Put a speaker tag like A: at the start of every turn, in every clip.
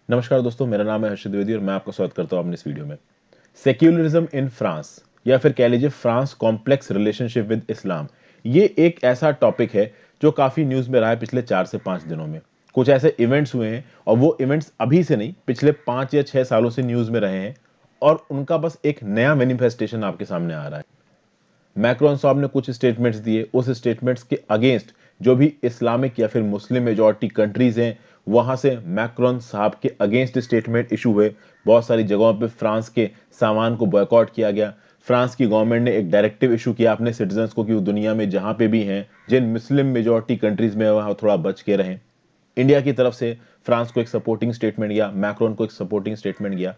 A: नमस्कार दोस्तों, मेरा नाम है हर्षित द्विवेदी और मैं आपका स्वागत करता हूं अपने इस वीडियो में। सेक्युलरिज्म इन फ्रांस या फिर कह लीजिए फ्रांस कॉम्प्लेक्स रिलेशनशिप विद इस्लाम, ये एक ऐसा टॉपिक है जो काफी न्यूज में रहा है पिछले 4 से 5 दिनों में। कुछ ऐसे इवेंट्स हुए हैं और वो इवेंट्स अभी से नहीं, पिछले 5 या 6 सालों से न्यूज में रहे हैं और उनका बस एक नया मैनिफेस्टेशन आपके सामने आ रहा है। मैक्रोन साहब ने कुछ स्टेटमेंट्स दिए, उस स्टेटमेंट्स के अगेंस्ट जो भी इस्लामिक या फिर मुस्लिम मेजॉरिटी कंट्रीज हैं, वहां से मैक्रोन साहब के अगेंस्ट स्टेटमेंट इशू हुए। बहुत सारी जगहों पे फ्रांस के सामान को बॉयकॉट किया गया। फ्रांस की गवर्नमेंट ने एक डायरेक्टिव इशू किया अपने सिटीजन्स को कि वो दुनिया में जहां पे भी हैं, जिन मुस्लिम मेजॉरिटी कंट्रीज में वहां थोड़ा बच के रहें। इंडिया की तरफ से फ्रांस को एक सपोर्टिंग स्टेटमेंट गया, मैक्रोन को एक सपोर्टिंग स्टेटमेंट गया।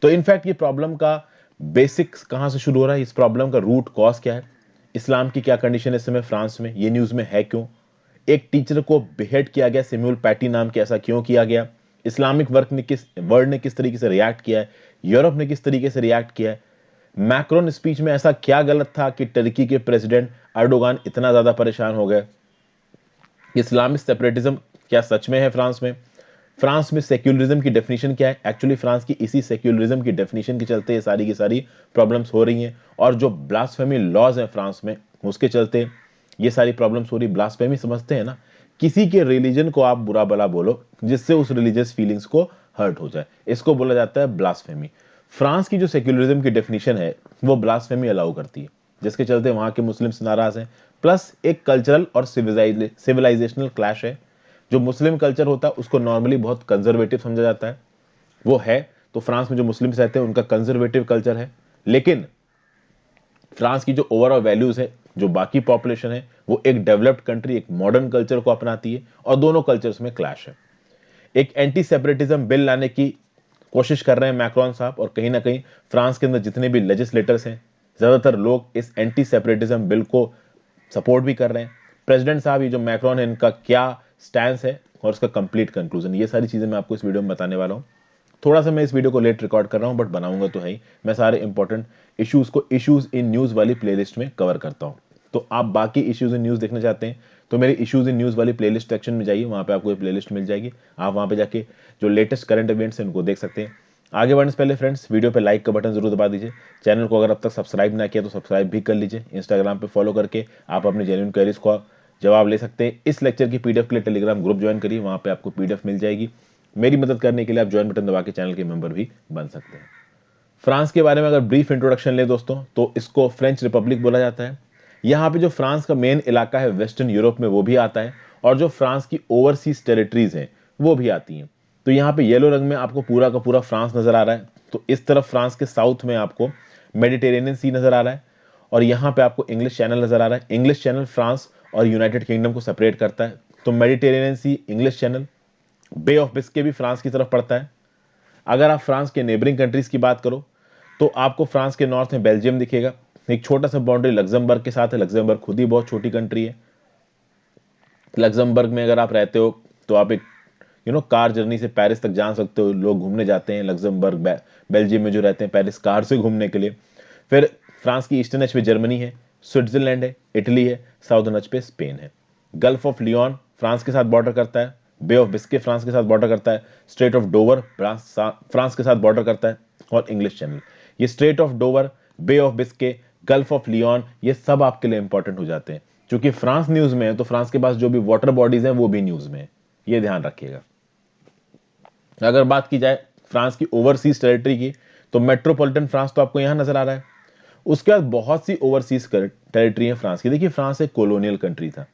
A: तो इनफैक्ट ये प्रॉब्लम का बेसिक्स कहां से शुरू हो रहा है, इस प्रॉब्लम का रूट कॉज क्या है, इस्लाम की क्या कंडीशन है इस समय फ्रांस में, ये न्यूज में है क्यों, एक टीचर को बेहेड किया गया सिम्यूल पैटी नाम के, ऐसा क्यों किया गया, इस्लामिक वर्ल्ड ने किस तरीके से रिएक्ट किया है, यूरोप ने किस तरीके से रिएक्ट किया है, मैक्रोन स्पीच में ऐसा क्या गलत था कि टर्की के प्रेसिडेंट अर्डोगान इतना ज्यादा परेशान हो गए, इस्लामिक सेपरेटिज्म क्या सच में है फ्रांस में, फ्रांस में सेक्युलरिज्म की डेफिनेशन क्या है, एक्चुअली फ्रांस की इसी सेक्युलरिज्म की डेफिनेशन के चलते ये सारी की सारी प्रॉब्लम्स हो रही हैं, और जो ब्लास्फेमी लॉज हैं फ्रांस में उसके चलते ये सारी प्रॉब्लम्स हो रही। ब्लास्फेमी समझते हैं ना, किसी के रिलीजन को आप बुरा भला बोलो जिससे उस रिलीजियस फीलिंग्स को हर्ट हो जाए, इसको बोला जाता है ब्लास्फेमी। फ्रांस की जो सेक्युलरिज्म की डेफिनेशन है वो ब्लास्फेमी अलाउ करती है, जिसके चलते वहां के मुस्लिम्स नाराज हैं। प्लस एक कल्चरल और सिविलाइजेशनल क्लैश है। जो मुस्लिम कल्चर होता है उसको नॉर्मली बहुत कंजर्वेटिव समझा जाता है, वो है। तो फ्रांस में जो मुस्लिम्स रहते हैं उनका कंजर्वेटिव कल्चर है, लेकिन फ्रांस की जो ओवरऑल वैल्यूज है, जो बाकी पॉपुलेशन है, वो एक डेवलप्ड कंट्री, एक मॉडर्न कल्चर को अपनाती है और दोनों कल्चर्स में क्लैश है। एक एंटी सेपरेटिज्म बिल लाने की कोशिश कर रहे हैं मैक्रोन साहब, और कहीं ना कहीं फ्रांस के अंदर जितने भी लेजिस्लेटर्स हैं, ज्यादातर लोग इस एंटी सेपरेटिज्म बिल को सपोर्ट भी कर रहे हैं। प्रेसिडेंट साहब, ये जो मैक्रोन है, इनका क्या स्टैंड है और उसका कंप्लीट कंक्लूजन, ये सारी चीजें मैं आपको इस वीडियो में बताने वाला हूं। थोड़ा सा मैं इस वीडियो को लेट रिकॉर्ड कर रहा हूं, बट बनाऊंगा तो है ही। मैं सारे इंपॉर्टेंट इश्यूज को इश्यूज इन न्यूज वाली प्लेलिस्ट में कवर करता हूं। तो आप बाकी इश्यूज इन न्यूज देखना चाहते हैं तो मेरे इश्यूज इन न्यूज वाली प्लेलिस्ट सेक्शन में जाइए, वहां पे आपको ये प्लेलिस्ट मिल जाएगी। आप वहां पे जाके जो लेटेस्ट करंट इवेंट्स हैं उनको देख सकते हैं। आगे बढ़ने से पहले फ्रेंड्स, वीडियो पे लाइक का बटन जरूर दबा दीजिए। चैनल को अगर अब तक सब्सक्राइब ना किया तो सब्सक्राइब भी कर लीजिए। इंस्टाग्राम पे फॉलो करके आप अपने जेन्युइन क्वेरीज को जवाब ले सकते हैं। इस लेक्चर की पीडीएफ के लिए टेलीग्राम ग्रुप ज्वाइन करिए, वहां पे आपको पीडीएफ मिल जाएगी। मेरी मदद करने के लिए आप ज्वाइन बटन दबा के चैनल के मेंबर भी बन सकते हैं। फ्रांस के बारे में अगर ब्रीफ इंट्रोडक्शन ले दोस्तों, तो इसको फ्रेंच रिपब्लिक बोला जाता है। यहाँ पे जो फ्रांस का मेन इलाका है वेस्टर्न यूरोप में, वो भी आता है, और जो फ्रांस की ओवरसीज टेरिटरीज हैं वो भी आती हैं। तो यहाँ पे येलो रंग में आपको पूरा का पूरा फ्रांस नजर आ रहा है। तो इस तरफ फ्रांस के साउथ में आपको मेडिटेरेनियन सी नजर आ रहा है, और यहाँ पे आपको इंग्लिश चैनल नजर आ रहा है। इंग्लिश चैनल फ्रांस और यूनाइटेड किंगडम को सेपरेट करता है। तो Mediterranean Sea, English Channel, Bay of Biscay भी फ्रांस की तरफ पड़ता है। अगर आप फ्रांस के नेबरिंग कंट्रीज की बात करो तो आपको फ्रांस के नॉर्थ में बेल्जियम दिखेगा। एक छोटा सा बाउंड्री लग्जमबर्ग के साथ है। लग्जमबर्ग खुद ही बहुत छोटी कंट्री है। लग्जमबर्ग में अगर आप रहते हो तो आप एक कार जर्नी से पेरिस तक जा सकते हो। लोग घूमने जाते हैं लग्जमबर्ग, बेल्जियम में जो रहते हैं पेरिस कार से घूमने के लिए। फिर फ्रांस की ईस्टर्न एज पे जर्मनी है, स्विट्जरलैंड है, इटली है, साउदर्न एज पे स्पेन है। गल्फ ऑफ लियोन फ्रांस के साथ बॉर्डर करता है। बे ऑफ बिस्के फ्रांस के साथ बॉर्डर करता है। स्ट्रेट ऑफ डोवर फ्रांस के साथ बॉर्डर करता है। और इंग्लिश चैनल, ये Strait of Dover, Bay of Biscay, Gulf of Lion, ये सब आपके लिए इंपॉर्टेंट हो जाते हैं। क्योंकि फ्रांस न्यूज में है तो फ्रांस के पास जो भी वाटर बॉडीज हैं वो भी न्यूज में है, ये ध्यान रखिएगा। अगर बात की जाए फ्रांस की ओवरसीज टेरिटरी की, तो मेट्रोपॉलिटन फ्रांस तो आपको यहां नजर आ रहा है। उसके बाद बहुत सी ओवरसीज टेरिटरी है फ्रांस की। देखिए, फ्रांस एक कॉलोनियल कंट्री था,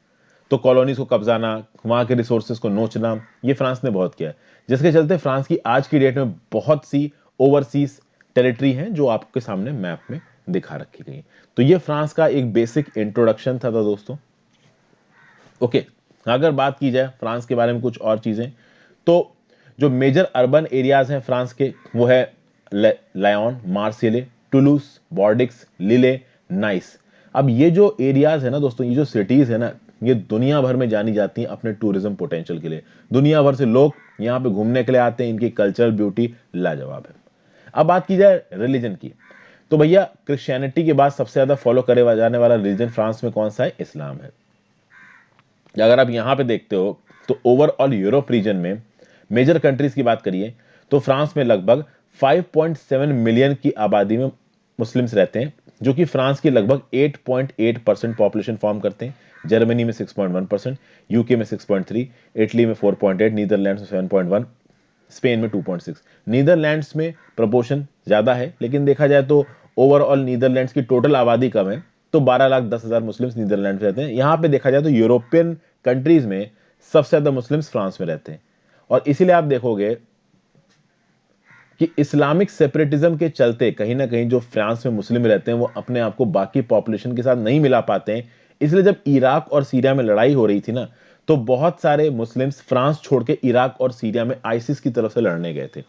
A: तो कॉलोनीज को कब्जाना, वहां के रिसोर्सेज को नोचना, ये फ्रांस ने बहुत किया है। जिसके चलते फ्रांस की आज की डेट में बहुत सी ओवरसीज टेरिटरी हैं जो आपके सामने मैप में दिखा रखी गई। तो ये फ्रांस का एक बेसिक इंट्रोडक्शन था दोस्तों। ओके, अगर बात की जाए फ्रांस के बारे में कुछ और चीजें, तो जो मेजर अर्बन एरियाज हैं फ्रांस के, वो है लायोन, मार्सेले, टुलूस, बॉर्डिक्स, लिले, नाइस। अब ये जो एरियाज है ना दोस्तों, ये जो सिटीज है ना, ये दुनिया भर में जानी जाती हैं अपने टूरिज्म पोटेंशियल के लिए। दुनिया भर से लोग यहाँ पे घूमने के लिए आते हैं। इनकी कल्चरल ब्यूटी लाजवाब है। अब बात की जाए रिलीजन की, तो भैया क्रिश्चियनिटी के बाद सबसे ज्यादा फॉलो करे जाने वाला रिलीजन फ्रांस में कौन सा है? इस्लाम है। अगर आप यहां पे देखते हो तो ओवरऑल यूरोप रीजन में मेजर कंट्रीज की बात करिए तो फ्रांस में लगभग 5.7 मिलियन की आबादी में मुस्लिम्स रहते हैं, जो कि फ्रांस की लगभग 8.8% पॉपुलेशन फॉर्म करते हैं। जर्मनी में 6.1%, यूके में 6.3, इटली में 4.8, नीदरलैंड्स में 7.1, स्पेन में 2.6। नीदरलैंड्स में प्रोपोर्शन ज्यादा है, लेकिन देखा जाए तो ओवरऑल नीदरलैंड्स की टोटल आबादी कम है, तो 12,10,000 मुस्लिम्स नीदरलैंड में रहते हैं। यहां पे देखा जाए तो यूरोपियन कंट्रीज में सबसे ज्यादा मुस्लिम्स फ्रांस में रहते हैं। और इसीलिए आप देखोगे कि इस्लामिक सेपरेटिज्म के चलते कहीं ना कहीं जो फ्रांस में मुस्लिम रहते हैं वो अपने आप को बाकी पॉपुलेशन के साथ नहीं मिला पाते हैं। इसलिए जब इराक और सीरिया में लड़ाई हो रही थी ना, तो बहुत सारे मुस्लिम्स फ्रांस छोड़ के इराक और सीरिया में आईसिस की तरफ से लड़ने गए थे।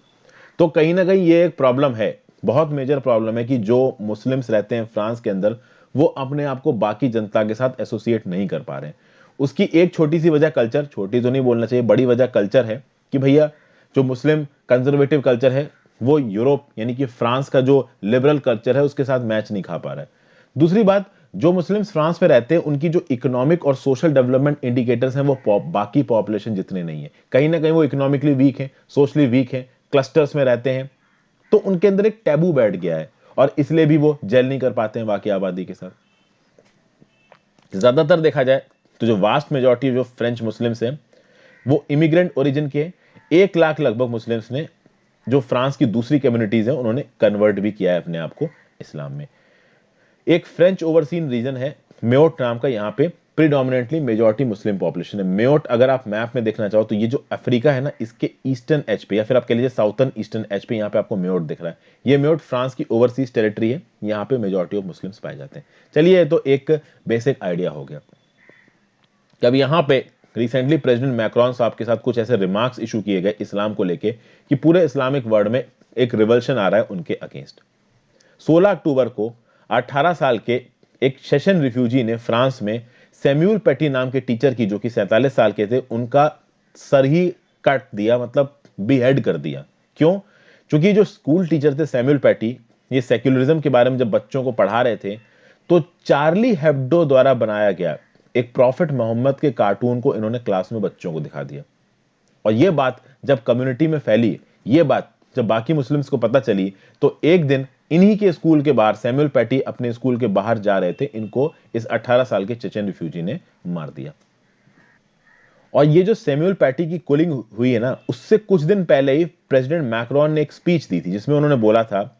A: तो कहीं ना कहीं ये एक प्रॉब्लम है, बहुत मेजर प्रॉब्लम है कि जो मुस्लिम्स रहते हैं फ्रांस के अंदर वो अपने आप को बाकी जनता के साथ एसोसिएट नहीं कर पा रहे हैं। उसकी एक छोटी सी वजह कल्चर, छोटी तो नहीं बोलना चाहिए, बड़ी वजह कल्चर है कि भैया जो मुस्लिम कंजर्वेटिव कल्चर है वो यूरोप यानी कि फ्रांस का जो लिबरल कल्चर है उसके साथ मैच नहीं खा पा रहा है। दूसरी बात, जो मुस्लिम्स फ्रांस में रहते हैं उनकी जो इकोनॉमिक और सोशल डेवलपमेंट इंडिकेटर्स हैं वो बाकी पॉपुलेशन जितने नहीं है। कहीं ना कहीं वो इकोनॉमिकली वीक है, सोशली वीक है, क्लस्टर्स में रहते हैं, तो उनके अंदर एक टैबू बैठ गया है और इसलिए भी वो जेल नहीं कर पाते हैं बाकी आबादी के साथ। ज्यादातर देखा जाए तो जो वास्ट मेजॉरिटी जो फ्रेंच मुस्लिम्स हैं वो इमिग्रेंट ओरिजिन के 1 लाख लगभग मुस्लिम्स ने, जो फ्रांस की दूसरी कम्युनिटीज हैं, उन्होंने कन्वर्ट भी किया है अपने आप को इस्लाम में। एक फ्रेंच ओवरसीन रीजन है मेयोट नाम का, यहाँ पे प्रीडोमिनेंटली मेजॉरिटी मुस्लिम पॉपुलेशन है। मेयोट अगर आप मैप में देखना चाहो तो ये जो अफ्रीका है ना, इसके ईस्टर्न एज पे या फिर आप कह लीजिए साउथर्न ईस्टर्न एज पे यहाँ पे आपको मेयोट दिख रहा है। ये मेयोट फ्रांस की ओवरसीज टेरिटरी है, यहाँ पे मेजॉरिटी ऑफ मुस्लिम्स पाए जाते हैं। चलिए, तो एक बेसिक आइडिया हो गया। अब यहाँ पे रिसेंटली प्रेसिडेंट मैक्रोन साहब के साथ कुछ ऐसे रिमार्क्स इशू किए गए इस्लाम को लेके कि पूरे इस्लामिक वर्ल्ड में एक रिवल्शन आ रहा है उनके अगेंस्ट। 16 अक्टूबर को 18 साल के एक सेशन रिफ्यूजी ने फ्रांस में सैम्यूल पेटी नाम के टीचर की, जो कि 47 साल के थे, उनका सर ही काट दिया, मतलब बीहेड कर दिया। क्यों? क्योंकि जो स्कूल टीचर थे सैम्यूल पेटी, ये सेक्युलरिज्म के बारे में जब बच्चों को पढ़ा रहे थे तो चार्ली हेब्डो द्वारा बनाया गया एक प्रॉफिट मोहम्मद के कार्टून को इन्होंने क्लास में बच्चों को दिखा दिया। और ये बात जब कम्युनिटी में फैली, ये बात जब बाकी मुस्लिम्स को पता चली, तो एक दिन इन्हीं के स्कूल के बाहर सैमुअल पैटी अपने स्कूल के बाहर जा रहे थे, इनको इस 18 साल के चेचन रिफ्यूजी ने मार दिया। और ये जो सैमुअल पैटी की किलिंग हुई है ना, उससे कुछ दिन पहले ही प्रेसिडेंट मैक्रोन ने एक स्पीच दी थी जिसमें उन्होंने बोला था,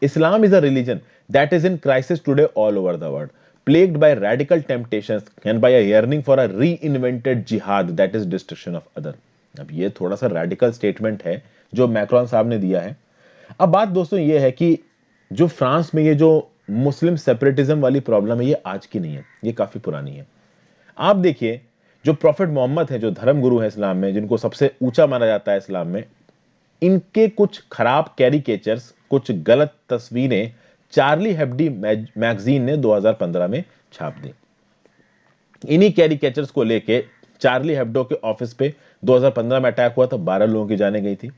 A: Islam is a religion that is in crisis today all over the world, plagued by radical temptations and by a yearning for a reinvented jihad that is destruction of other। अब ये थोड़ा सा radical statement है जो Macron साहब ने दिया है। अब बात दोस्तों ये है कि जो फ्रांस में ये जो मुस्लिम सेपरेटिज्म वाली प्रॉब्लम है, ये आज की नहीं है, ये काफी पुरानी है। आप देखिए, जो प्रॉफिट मोहम्मद है, जो धर्म गुरु है इस्लाम में, जिनको सबसे ऊंचा माना जाता है इस्लाम में, इनके कुछ खराब कैरिकेचर्स, कुछ गलत तस्वीरें चार्ली हेब्डी मैगजीन ने 2015 में छाप दी। इन्हीं कैरिकेचर्स को लेके चार्ली हेब्डो के ऑफिस पे 2015 में अटैक हुआ था, 12 लोगों की जाने गई थी।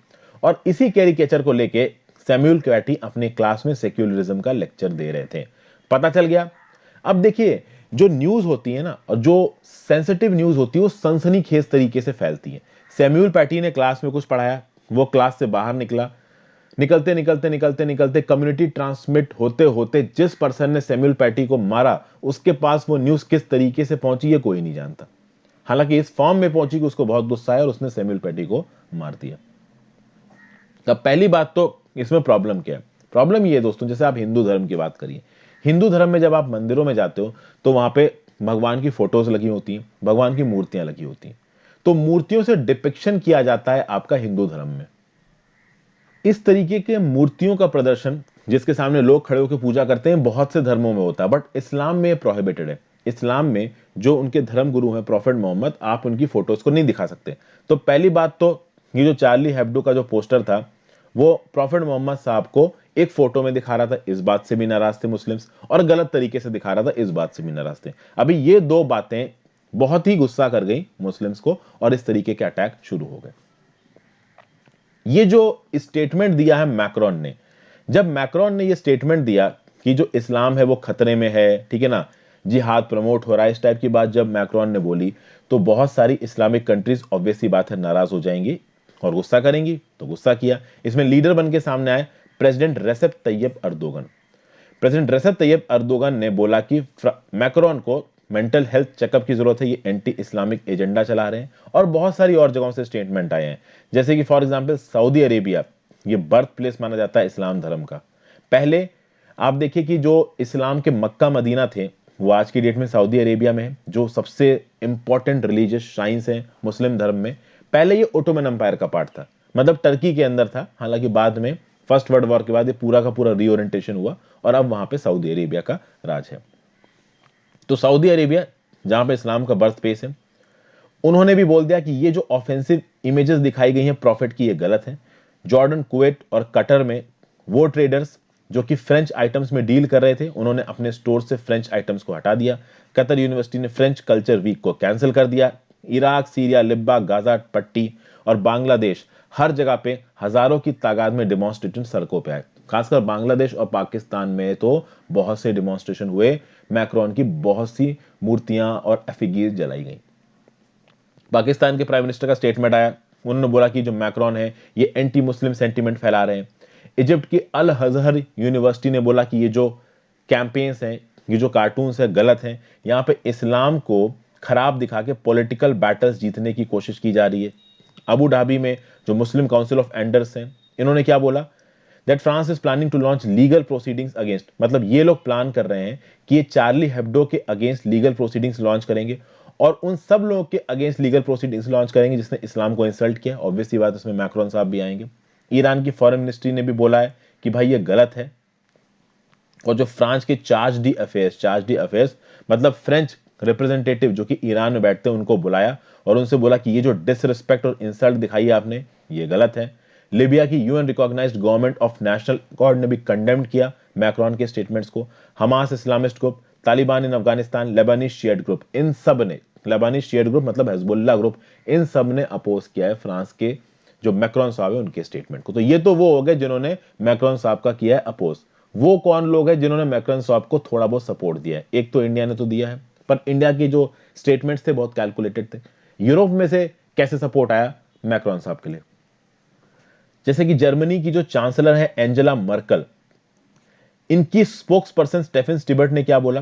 A: और इसी कैरिकेचर को लेके सैमुअल पैटी अपने क्लास में सेक्युलरिज्म का लेक्चर दे रहे थे, पता चल गया। अब देखिए, जो न्यूज होती है ना, और जो सेंसिटिव न्यूज होती है, वो सनसनीखेज तरीके से फैलती है। सैमुअल पैटी ने क्लास में कुछ पढ़ाया, वो क्लास से बाहर निकला, निकलते निकलते निकलते निकलते कम्युनिटी ट्रांसमिट होते होते जिस पर्सन ने सैमुअल पैटी को मारा, उसके पास वो न्यूज किस तरीके से पहुंची ये कोई नहीं जानता। हालांकि इस फॉर्म में पहुंची कि उसको बहुत गुस्सा आया और उसने सैमुअल पैटी को मार दिया। अब पहली बात तो इसमें प्रॉब्लम क्या है? प्रॉब्लम ये है दोस्तों, जैसे आप हिंदू धर्म की बात करिए, हिंदू धर्म में जब आप मंदिरों में जाते हो तो वहां पे भगवान की फोटोज लगी होती हैं, भगवान की मूर्तियां लगी होती हैं, तो मूर्तियों से डिपिक्शन किया जाता है आपका हिंदू धर्म में। इस तरीके के मूर्तियों का प्रदर्शन जिसके सामने लोग खड़े होकर पूजा करते हैं, बहुत से धर्मों में होता है, बट इस्लाम में प्रोहिबिटेड है। इस्लाम में जो उनके धर्म गुरु हैं प्रॉफिट मोहम्मद, आप उनकी फोटोज को नहीं दिखा सकते। तो पहली बात तो ये जो चार्ली हेब्डो का जो पोस्टर था, वो प्रॉफिट मोहम्मद साहब को एक फोटो में दिखा रहा था, इस बात से भी नाराज थे मुस्लिम्स, और गलत तरीके से दिखा रहा था, इस बात से भी नाराज थे। अभी ये दो बातें बहुत ही गुस्सा कर गई मुस्लिम्स को और इस तरीके के अटैक शुरू हो गए। ये जो स्टेटमेंट दिया है मैक्रोन ने, जब मैक्रोन ने ये स्टेटमेंट दिया कि जो इस्लाम है वो खतरे में है, ठीक है ना, जिहाद प्रमोट हो रहा है, इस टाइप की बात जब मैक्रोन ने बोली, तो बहुत सारी इस्लामिक कंट्रीज ऑब्वियसली बात है नाराज हो जाएंगी और गुस्सा करेंगी तो गुस्सा किया। इसमें लीडर बन के सामने आए president Recep Tayyip Erdogan. President Recep Tayyip Erdogan ने बोला कि मैक्रोन को मेंटल हेल्थ चेकअप की जरूरत है, ये एंटी इस्लामिक एजेंडा चला रहे हैं। और बहुत सारी और जगहों से स्टेटमेंट आए हैं, जैसे कि फॉर एग्जांपल सऊदी अरेबिया, ये बर्थ प्लेस माना जाता है इस्लाम धर्म का। पहले आप देखिए कि जो इस्लाम के मक्का मदीना थे वो आज की डेट में सऊदी अरेबिया में है, जो सबसे इंपॉर्टेंट रिलीजियस श्राइन्स हैं मुस्लिम धर्म में। पहले ये ओटोमन एम्पायर का पार्ट था, मतलब टर्की के अंदर था। हालांकि बाद में फर्स्ट वर्ल्ड वॉर के बाद ये पूरा का पूरा रीओरिएंटेशन हुआ और अब वहां पे सऊदी अरेबिया का राज है। तो सऊदी अरेबिया जहां पे इस्लाम का बर्थ प्लेस है, उन्होंने भी बोल दिया कि ये जो ऑफेंसिव इमेजेस दिखाई गई हैं प्रॉफिट की, ये गलत है। जॉर्डन, कुवैत और कतर में वो ट्रेडर्स जो कि फ्रेंच आइटम्स में डील कर रहे थे, उन्होंने अपने स्टोर से फ्रेंच आइटम्स को हटा दिया। कतर यूनिवर्सिटी ने फ्रेंच कल्चर वीक को कैंसिल कर दिया। इराक, सीरिया, लिब्या, गाजा पट्टी और बांग्लादेश, हर जगह पे हजारों की तादाद में डिमॉन्स्ट्रेशन सड़कों पे आए। खासकर बांग्लादेश और पाकिस्तान में तो बहुत से डिमॉन्स्ट्रेशन हुए, मैक्रोन की बहुत सी मूर्तियां और एफिगीज जलाई गई। पाकिस्तान के प्राइम मिनिस्टर का स्टेटमेंट आया, उन्होंने बोला कि जो मैक्रोन है ये एंटी मुस्लिम सेंटीमेंट फैला रहे हैं। इजिप्ट की अल अजहर यूनिवर्सिटी ने बोला कि ये जो कैंपेन्स हैं, ये जो कार्टून्स हैं, गलत हैं। यहाँ पे इस्लाम को खराब दिखा के पॉलिटिकल बैटल्स जीतने की कोशिश की जा रही है। अबू धाबी में जो मुस्लिम काउंसिल ऑफ एल्डर्स हैं, इन्होंने क्या बोला, that France is planning to launch legal proceedings against, मतलब ये लोग प्लान कर रहे हैं कि ये चार्ली हेब्डो के अगेंस्ट लीगल प्रोसीडिंग्स लॉन्च करेंगे और उन सब लोगों के अगेंस्ट लीगल प्रोसीडिंग्स लॉन्च करेंगे जिसने इस्लाम को इंसल्ट किया। ऑब्वियस सी बात, उसमें मैक्रोन साहब भी आएंगे। ईरान की फॉरेन मिनिस्ट्री ने भी बोला है कि भाई ये गलत है। और जो फ्रांस के चार्ज डी अफेयर्स मतलब फ्रेंच रिप्रेजेंटेटिव जो कि ईरान में बैठते हैं, उनको बुलाया और उनसे बोला कि ये जो डिसरिस्पेक्ट और इंसल्ट दिखाई है आपने, ये गलत है। लिबिया की UN recognised government of national accord ने भी कंडेम्ड किया मैक्रोन के स्टेटमेंट्स को। Hamas Islamist group, Taliban in Afghanistan, Lebanese Shiite group, इन सब ने, लेबानी शियट ग्रुप मतलब हिजबुल्लाह ग्रुप, इन सब ने अपोज किया है फ्रांस के जो मैक्रोन साहब है उनके स्टेटमेंट को। तो ये तो वो हो गए जिन्होंने मैक्रोन साहब का किया है अपोज। वो कौन लोग हैं जिन्होंने मैक्रोन साहब को थोड़ा बहुत सपोर्ट दिया है? एक तो इंडिया ने तो दिया है, पर इंडिया के जो स्टेटमेंट्स थे बहुत कैलकुलेटेड थे। यूरोप में से कैसे सपोर्ट आया मैक्रोन साहब के लिए? जैसे कि जर्मनी की जो चांसलर है एंजेला मर्कल, इनकी स्पोक्स पर्सन स्टेफन स्टीबर्ट ने क्या बोला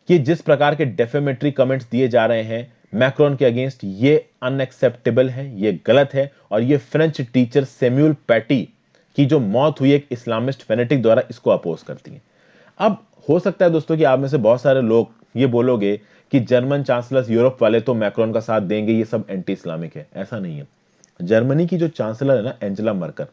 A: कि जिस प्रकार के डेफेमेटरी कमेंट्स दिए जा रहे हैं मैक्रोन के अगेंस्ट, ये अनएक्सेप्टेबल है, ये गलत है और ये फ्रेंच टीचर सैमुअल पैटी की जो मौत हुई एक इस्लामिस्ट फेनेटिक द्वारा, इसको अपोज करती है। अब हो सकता है दोस्तों कि आप में से बहुत सारे लोग ये बोलोगे कि जर्मन चांसलर्स यूरोप वाले तो मैक्रोन का साथ देंगे, ये सब एंटी इस्लामिक है। ऐसा नहीं है। जर्मनी की जो चांसलर है ना एंजेला मर्कल,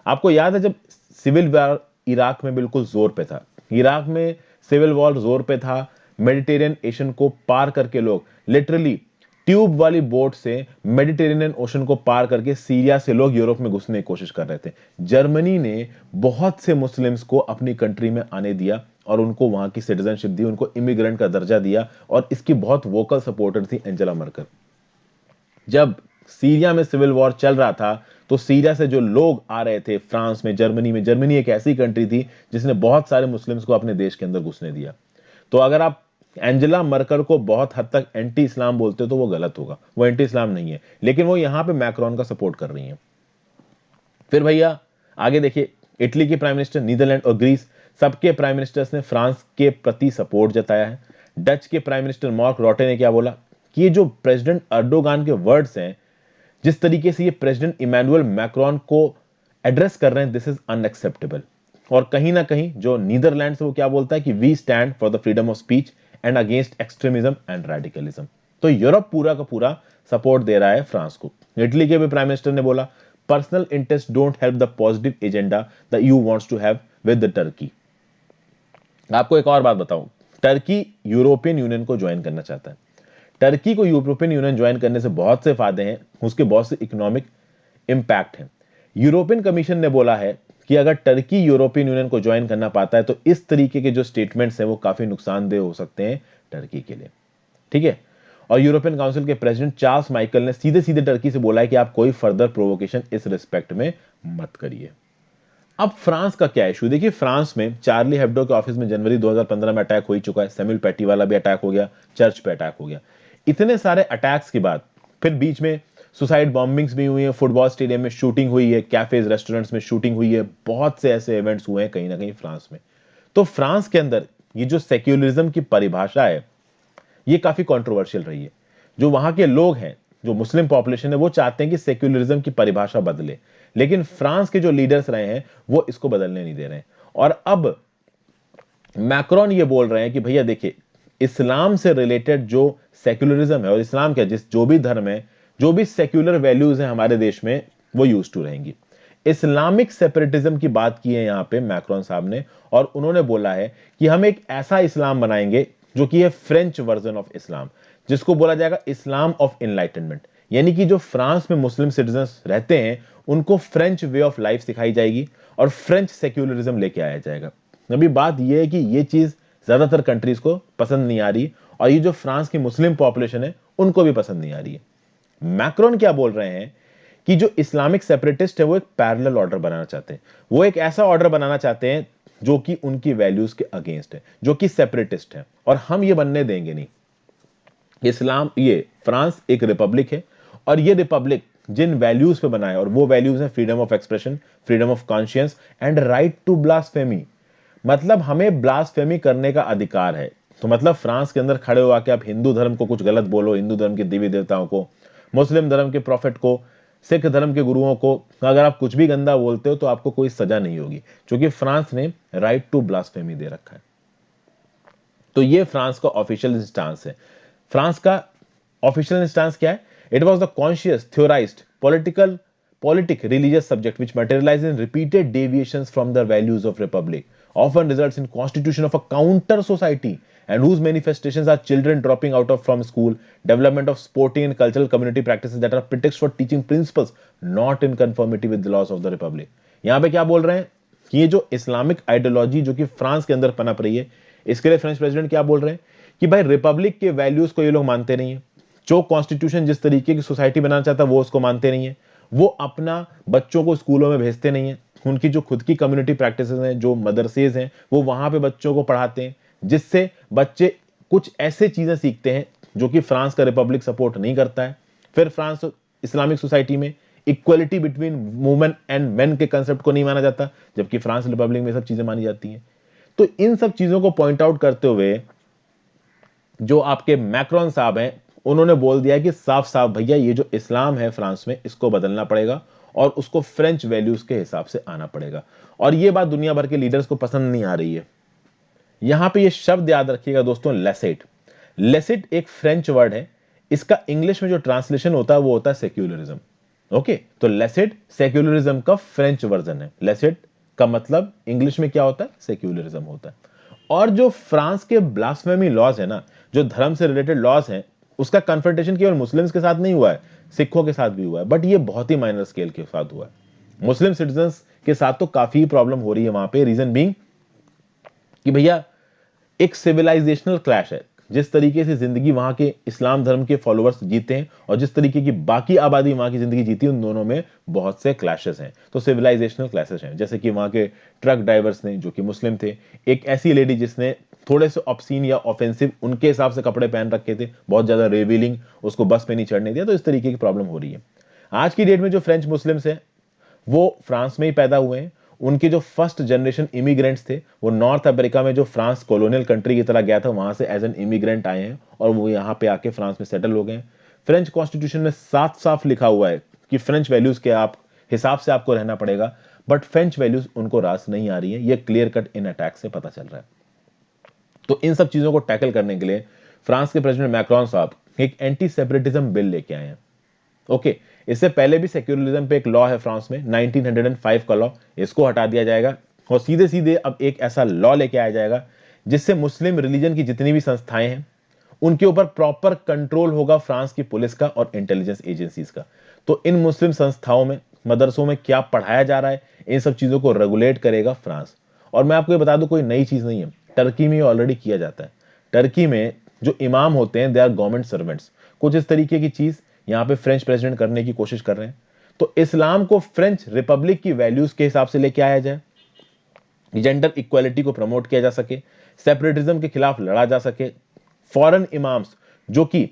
A: आपको याद है जब सिविल वॉर इराक में बिल्कुल जोर पे था, इराक में सिविल वॉर जोर पे था, मेडिटेरियन ओशन को पार करके लोग लिटरली ट्यूब वाली बोट से मेडिटेरेनियन ओशन को पार करके सीरिया से लोग यूरोप में घुसने की कोशिश कर रहे थे। जर्मनी ने बहुत से मुस्लिम्स को अपनी कंट्री में आने दिया और उनको वहां की सिटीजनशिप दी, उनको इमिग्रेंट का दर्जा दिया और इसकी बहुत वोकल सपोर्टर थी एंजेला मर्कल। जब सीरिया में सिविल वॉर चल रहा था तो सीरिया से जो लोग आ रहे थे फ्रांस में, जर्मनी में, जर्मनी एक ऐसी कंट्री थी जिसने बहुत सारे मुस्लिम्स को अपने देश के अंदर घुसने दिया। तो अगर आप एंजेला मर्कल को बहुत हद तक एंटी इस्लाम बोलते हो तो वो गलत होगा, वो एंटी इस्लाम नहीं है, लेकिन वो यहां पे मैक्रोन का सपोर्ट कर रही है। फिर भैया आगे देखिए, इटली के प्राइम मिनिस्टर, नीदरलैंड और ग्रीस, सबके प्राइम मिनिस्टर्स ने फ्रांस के प्रति सपोर्ट जताया है। डच के प्राइम मिनिस्टर मार्क रॉटे ने क्या बोला कि ये जो प्रेसिडेंट अर्डोगान के वर्ड्स हैं, जिस तरीके से ये प्रेसिडेंट इमैनुअल मैक्रोन को एड्रेस कर रहे हैं, दिस इज अनएक्सेप्टेबल। और कहीं ना कहीं जो नीदरलैंड से वो क्या बोलता है कि we stand for the freedom of speech and against extremism and radicalism. तो यूरोप पूरा का पूरा सपोर्ट दे रहा है फ्रांस को। इटली के भी प्राइम मिनिस्टर ने बोला, personal interest don't help the positive agenda the EU wants to have with the Turkey. आपको एक और बात बताऊं, टर्की यूरोपियन यूनियन को ज्वाइन करना चाहता है। टर्की को यूरोपियन यूनियन ज्वाइन करने से बहुत से फायदे हैं, उसके बहुत से इकोनॉमिक इंपैक्ट हैं। यूरोपियन कमीशन ने बोला है कि अगर टर्की यूरोपियन यूनियन को ज्वाइन करना पाता है तो इस तरीके के जो स्टेटमेंट्स हैं वो काफी नुकसानदेह हो सकते हैं टर्की के लिए। ठीक है। और यूरोपियन काउंसिल के प्रेसिडेंट चार्ल्स माइकल ने सीधे सीधे टर्की से बोला है कि आप कोई फर्दर प्रोवोकेशन इस रिस्पेक्ट में मत करिए। अब फ्रांस का क्या इशू? देखिए, फ्रांस में चार्ली हेब्डो के ऑफिस में जनवरी 2015 में अटैक हो ही चुका है, सैमुअल पैटी वाला भी अटैक हो गया, चर्च पे अटैक हो गया। इतने सारे अटैक्स के बाद फिर बीच में सुसाइड बॉम्बिंग्स भी हुई है, फुटबॉल स्टेडियम में शूटिंग हुई है, कैफेज रेस्टोरेंट्स में शूटिंग हुई है, बहुत से ऐसे इवेंट्स हुए हैं कहीं ना कहीं फ्रांस में। तो फ्रांस के अंदर ये जो सेक्युलरिज्म की परिभाषा है ये काफी कंट्रोवर्शियल रही है। जो वहां के लोग हैं, जो मुस्लिम पॉपुलेशन है, वो चाहते हैं कि सेक्युलरिज्म की परिभाषा बदले, लेकिन फ्रांस के जो लीडर्स रहे हैं वो इसको बदलने नहीं दे रहे हैं। और अब मैक्रोन ये बोल रहे हैं कि भैया देखिए, इस्लाम से रिलेटेड जो सेक्युलरिज्म है, और इस्लाम क्या, जिस जो भी धर्म है, जो भी सेक्युलर वैल्यूज हैं हमारे देश में, वो यूज टू रहेंगी। इस्लामिक सेपरेटिज्म की बात की है यहां पे मैक्रोन साहब ने, और उन्होंने बोला है कि हम एक ऐसा इस्लाम बनाएंगे जो कि है फ्रेंच वर्जन ऑफ इस्लाम, जिसको बोला जाएगा इस्लाम ऑफ इनलाइटनमेंट। यानी कि जो फ्रांस में मुस्लिम सिटीजन्स रहते हैं उनको फ्रेंच वे ऑफ लाइफ सिखाई जाएगी और फ्रेंच सेक्युलरिज्म लेके आया जाएगा। अभी बात यह है कि ये चीज ज्यादातर कंट्रीज को पसंद नहीं आ रही, और ये जो फ्रांस की मुस्लिम पॉपुलेशन है उनको भी पसंद नहीं आ रही है। मैक्रोन क्या बोल रहे हैं कि जो इस्लामिक सेपरेटिस्ट है वो एक पैरेलल ऑर्डर बनाना चाहते हैं, वो एक ऐसा ऑर्डर बनाना चाहते हैं जो कि उनकी वैल्यूज के अगेंस्ट है, जो कि सेपरेटिस्ट है, और हम ये बनने देंगे नहीं। इस्लाम, ये फ्रांस एक रिपब्लिक है, और ये रिपब्लिक जिन वैल्यूज पे बना है, और वो वैल्यूज हैं freedom of expression, freedom of conscience and right to blasphemy. मतलब हमें ब्लास्फेमी करने का अधिकार है। तो मतलब फ्रांस के अंदर खड़े हो आके आप हिंदू धर्म को कुछ गलत बोलो, हिंदू धर्म के देवी देवताओं को, मुस्लिम धर्म के प्रॉफिट को, सिख धर्म के गुरुओं को, अगर आप कुछ भी गंदा बोलते हो तो आपको कोई सजा नहीं होगी, क्योंकि फ्रांस ने राइट टू ब्लास्फेमी दे रखा है। तो ये फ्रांस का ऑफिशियल स्टांस है। फ्रांस का ऑफिशियल स्टांस क्या है? It was the conscious theorised political politic religious subject which materialize in repeated deviations from the values of republic, often results in constitution of a counter society, and whose manifestations are children dropping out of from school, development of sporting and cultural community practices that are pretext for teaching principles not in conformity with the laws of the republic। यहां पे क्या बोल रहे हैं कि ये जो Islamic ideology जो कि फ्रांस के अंदर पनप रही है, इसके लिए फ्रेंच प्रेसिडेंट क्या बोल रहे हैं कि भाई रिपब्लिक के वैल्यूज को ये लोग मानते नहीं है, जो कॉन्स्टिट्यूशन जिस तरीके की सोसाइटी बनाना चाहता है वो उसको मानते नहीं है, वो अपना बच्चों को स्कूलों में भेजते नहीं है, उनकी जो खुद की कम्युनिटी प्रैक्टिसेस हैं, जो मदरसेज हैं, वो वहां पे बच्चों को पढ़ाते हैं, जिससे बच्चे कुछ ऐसे चीजें सीखते हैं जो कि फ्रांस का रिपब्लिक सपोर्ट नहीं करता है। फिर फ्रांस इस्लामिक सोसाइटी में equality between women and main के कंसेप्ट को नहीं माना जाता, जबकि फ्रांस रिपब्लिक में सब चीजें मानी जाती हैं। तो इन सब चीजों को पॉइंट आउट करते हुए जो आपके मैक्रोन साहब हैं, उन्होंने बोल दिया कि साफ साफ भैया ये जो इस्लाम है फ्रांस में इसको बदलना पड़ेगा और उसको फ्रेंच वैल्यूज के हिसाब से आना पड़ेगा। और ये बात दुनिया भर के लीडर्स को पसंद नहीं आ रही है। यहां पे ये शब्द याद रखिएगा दोस्तों, लेसेट। लेसेट एक फ्रेंच वर्ड है, इसका इंग्लिश में जो ट्रांसलेशन होता है वो होता है सेक्युलरिज्म। ओके, तो लेसेट सेक्युलरिज्म का फ्रेंच वर्जन है। लेसेट का मतलब इंग्लिश में क्या होता है? सेक्युलरिज्म होता है। और जो फ्रांस के ब्लास्फेमी लॉज है ना, जो धर्म से रिलेटेड लॉज हैं, उसका कन्फ्रंटेशन केवल मुस्लिम्स के साथ नहीं हुआ है, सिखों के साथ भी हुआ है, बट ये बहुत ही माइनर स्केल के साथ हुआ है। मुस्लिम सिटीजन्स के साथ तो काफी प्रॉब्लम हो रही है वहां पे। रीजन बीइंग कि भैया एक सिविलाइजेशनल क्लैश है। जिस तरीके से जिंदगी वहां के इस्लाम धर्म के फॉलोअर्स जीते हैं और जिस तरीके की बाकी आबादी वहां की जिंदगी जीती है, उन दोनों में बहुत से क्लैशेस हैं। तो सिविलाइजेशनल क्लैशेस हैं, जैसे कि वहां के ट्रक ड्राइवर्स ने, जो कि मुस्लिम थे, एक ऐसी लेडी जिसने थोड़े से ऑब्सीन या ऑफेंसिव उनके हिसाब से कपड़े पहन रखे थे, बहुत ज्यादा रिवीलिंग, उसको बस पे नहीं चढ़ने दिया। तो इस तरीके की प्रॉब्लम हो रही है। आज की डेट में जो फ्रेंच मुस्लिम्स हैं वो फ्रांस में ही पैदा हुए हैं। उनके जो फर्स्ट जनरेशन इमिग्रेंट्स थे वो नॉर्थ अमेरिका में, जो फ्रांस कॉलोनियल कंट्री की तरह गया था, वहां से एज एन इमिग्रेंट आए हैं और वो यहाँ पे आके फ्रांस में सेटल हो गए हैं। फ्रेंच कॉन्स्टिट्यूशन में साफ साफ लिखा हुआ है कि फ्रेंच वैल्यूज के आप हिसाब से आपको रहना पड़ेगा, बट फ्रेंच वैल्यूज उनको रास नहीं आ रही है। ये क्लियर कट इन अटैक से पता चल रहा है। तो इन सब चीजों को टैकल करने के लिए फ्रांस के प्रेसिडेंट मैक्रोन साहब एक एंटी सेपरेटिज्म बिल लेके आए हैं। ओके, इससे पहले भी सेक्युलरिज्म पे एक लॉ है फ्रांस में, 1905 का लॉ, इसको हटा दिया जाएगा और सीधे सीधे अब एक ऐसा लॉ लेके आया जाएगा जिससे मुस्लिम रिलीजन की जितनी भी संस्थाएं हैं उनके ऊपर प्रॉपर कंट्रोल होगा फ्रांस की पुलिस का और इंटेलिजेंस एजेंसीज का। तो इन मुस्लिम संस्थाओं में, मदरसों में क्या पढ़ाया जा रहा है, इन सब चीजों को रेगुलेट करेगा फ्रांस। और मैं आपको ये बता दूं, कोई नई चीज नहीं है, टर्की में ऑलरेडी किया जाता है। टर्की में जो इमाम होते हैं दे आर गवर्नमेंट सर्वेंट्स। कुछ इस तरीके की चीज यहां पे फ्रेंच प्रेसिडेंट करने की कोशिश कर रहे हैं। तो इस्लाम को फ्रेंच रिपब्लिक की वैल्यूज के हिसाब से लेके आया जाए, जेंडर इक्वालिटी को प्रमोट किया जा सके, सेपरेटिज्म के खिलाफ लड़ा जा सके, फॉरेन इमाम्स जो कि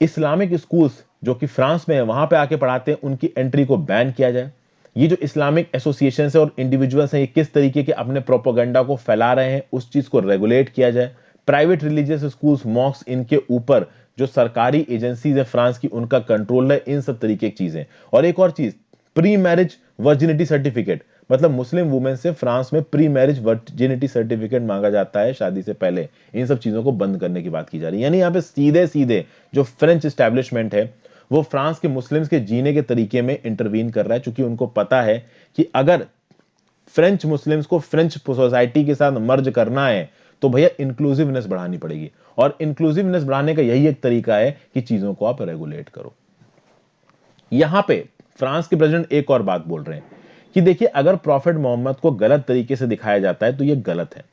A: इस्लामिक स्कूल्स जो कि फ्रांस में है वहां पे आके पढ़ाते हैं, उनकी एंट्री को बैन किया जाए। ये जो इस्लामिक एसोसिएशन है और इंडिविजुअल्स हैं, ये किस तरीके के अपने प्रोपोगंडा को फैला रहे हैं, उस चीज को रेगुलेट किया जाए। प्राइवेट रिलीजियस स्कूल्स, मॉक्स, इनके ऊपर जो सरकारी एजेंसीज है फ्रांस की, उनका कंट्रोल है, इन सब तरीके की चीजें। और एक और चीज, प्री मैरिज वर्जिनिटी सर्टिफिकेट, मतलब मुस्लिम वुमेन से फ्रांस में प्री मैरिज वर्जिनिटी सर्टिफिकेट मांगा जाता है शादी से पहले। इन सब चीजों को बंद करने की बात की जा रही है। यानी यहाँ पे सीधे सीधे जो फ्रेंच एस्टैब्लिशमेंट है वो फ्रांस के मुस्लिम्स के जीने के तरीके में इंटरवीन कर रहा है, क्योंकि उनको पता है कि अगर फ्रेंच मुस्लिम्स को फ्रेंच सोसाइटी के साथ मर्ज करना है तो भैया इंक्लूसिवनेस बढ़ानी पड़ेगी। और इंक्लूसिवनेस बढ़ाने का यही एक तरीका है कि चीजों को आप रेगुलेट करो। यहां पे फ्रांस के प्रेसिडेंट एक और बात बोल रहे हैं कि देखिए, अगर प्रॉफिट मोहम्मद को गलत तरीके से दिखाया जाता है तो यह गलत है।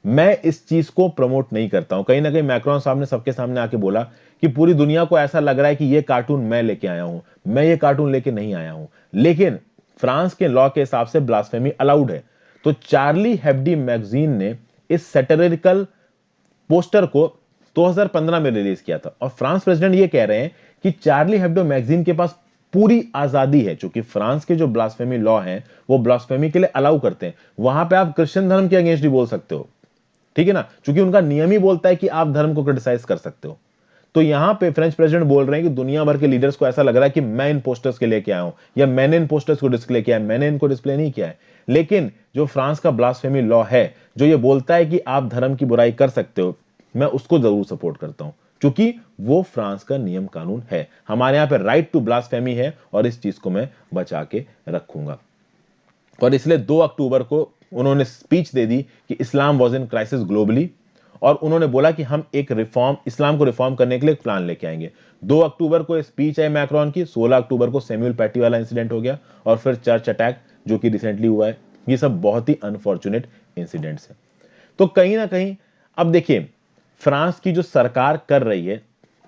A: मैं इस चीज को प्रमोट नहीं करता हूं। कहीं ना कहीं मैक्रोन साहब ने सबके सामने आके बोला कि पूरी दुनिया को ऐसा लग रहा है कि ये कार्टून मैं लेके आया हूं। मैं ये कार्टून लेके नहीं आया हूं, लेकिन फ्रांस के लॉ के हिसाब से ब्लास्फेमी अलाउड है। तो चार्ली हेब्डी मैगजीन ने इस सैटिरिकल पोस्टर को 2015 में रिलीज किया था, और फ्रांस प्रेसिडेंट ये कह रहे हैं कि चार्ली हेब्डो मैगजीन के पास पूरी आजादी है, क्योंकि फ्रांस के जो ब्लास्फेमी लॉ हैं वो ब्लास्फेमी के लिए अलाउ करते हैं। वहां पे आप क्रिश्चियन धर्म के अगेंस्ट भी बोल सकते हो, ठीक है ना, क्योंकि उनका नियम ही बोलता है कि आप धर्म को क्रिटिसाइज कर सकते हो। तो यहां पे फ्रेंच प्रेसिडेंट बोल रहे हैं कि दुनिया भर के लीडर्स को ऐसा लग रहा है कि मैं इन पोस्टर्स के लेके आया हूं, या मैंने इन पोस्टर्स को डिस्प्ले किया है। मैंने इनको डिस्प्ले नहीं किया है, लेकिन जो फ्रांस का ब्लास्फेमी लॉ है जो ये बोलता है कि आप धर्म की बुराई कर सकते हो, मैं उसको जरूर सपोर्ट करता हूं, क्योंकि वो फ्रांस का नियम कानून है। हमारे यहां पे राइट टू ब्लास्फेमी है, और इस चीज को मैं बचा के रखूंगा। और इसलिए 2 अक्टूबर को उन्होंने स्पीच दे दी कि इस्लाम वॉज इन क्राइसिस ग्लोबली, और उन्होंने बोला कि हम एक रिफॉर्म, इस्लाम को रिफॉर्म करने के लिए एक प्लान लेके आएंगे। 2 अक्टूबर को स्पीच है मैक्रोन की, 16 अक्टूबर को सैमुअल पैटी वाला इंसिडेंट हो गया, और फिर चर्च अटैक जो कि रिसेंटली हुआ है। ये सब बहुत ही अनफॉर्चुनेट इंसिडेंट्स हैं। तो कहीं ना कहीं अब देखिए, फ्रांस की जो सरकार कर रही है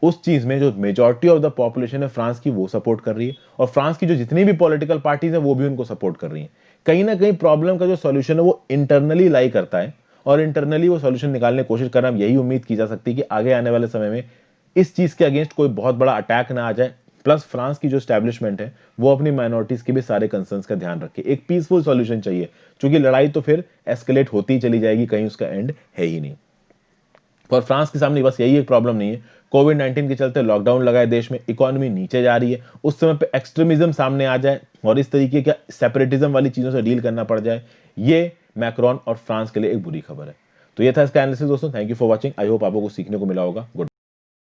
A: उस चीज में जो मेजॉरिटी ऑफ द पॉपुलेशन है फ्रांस की, वो सपोर्ट कर रही है, और फ्रांस की जो जितनी भी पॉलिटिकल पार्टीज हैं वो भी उनको सपोर्ट कर रही हैं। कहीं ना कहीं प्रॉब्लम का जो सॉल्यूशन है वो इंटरनली लाई करता है, और इंटरनली वो सॉल्यूशन निकालने की कोशिश कर रहा है। यही उम्मीद की जा सकती है कि आगे आने वाले समय में इस चीज के अगेंस्ट कोई बहुत बड़ा अटैक ना आ जाए, प्लस फ्रांस की जो स्टैब्लिशमेंट है वो अपनी माइनॉरिटीज के भी सारे कंसर्न्स का ध्यान रखे। एक पीसफुल सॉल्यूशन चाहिए, क्योंकि लड़ाई तो फिर एस्केलेट होती ही चली जाएगी, कहीं उसका एंड है ही नहीं। और फ्रांस के सामने बस यही एक प्रॉब्लम नहीं है, कोविड 19 के चलते लॉकडाउन लगाए देश में, इकोनॉमी नीचे जा रही है, उस समय पे एक्सट्रीमिज्म सामने आ जाए और इस तरीके का सेपरेटिज्म वाली चीजों से डील करना पड़ जाए, ये मैक्रोन और फ्रांस के लिए एक बुरी खबर है। तो ये था इसका एनालिसिस दोस्तों। Thank you for watching. I hope आपको कुछ सीखने को मिला होगा। गुड।